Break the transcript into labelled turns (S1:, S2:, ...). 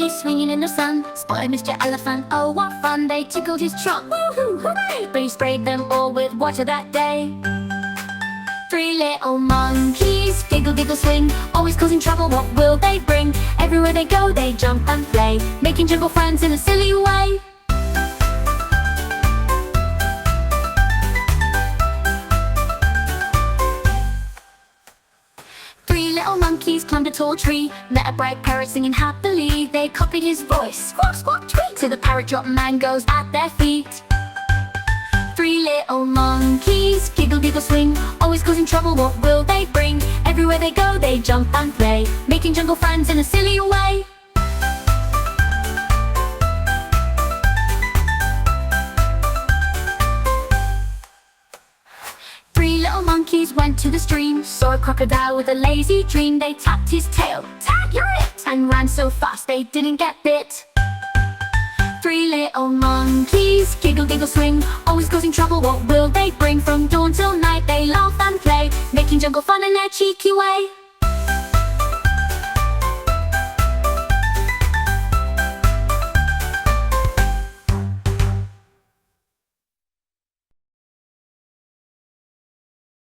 S1: monkeys swinging in the sun spotted Mr. Elephant. Oh, what fun! They tickled his trunk. Woohoo! Hooray! But he sprayed them all with water that day. Three little monkeys, giggle, giggle, swing, always causing trouble. What will they bring? Everywhere they go, they jump and play, making jungle friends in a silly way. Three little monkeys climbed a tall tree, met a bright parrot singing happily. They copied his voice, squawk, squawk, tweet, till the parrot dropped mangoes at their feet. Three little monkeys, giggle, giggle, swing, always causing trouble. What will they bring? Everywhere they go, they jump and play, making jungle friends in a silly way. Three little monkeys went to the stream, saw a crocodile with a lazy dream. They tapped his tail, tap, you're it, and ran so fast they didn't get bit. Three little monkeys, giggle, giggle, swing, always causing trouble. What will they bring? From dawn till night they laugh and play, making jungle fun in their cheeky way.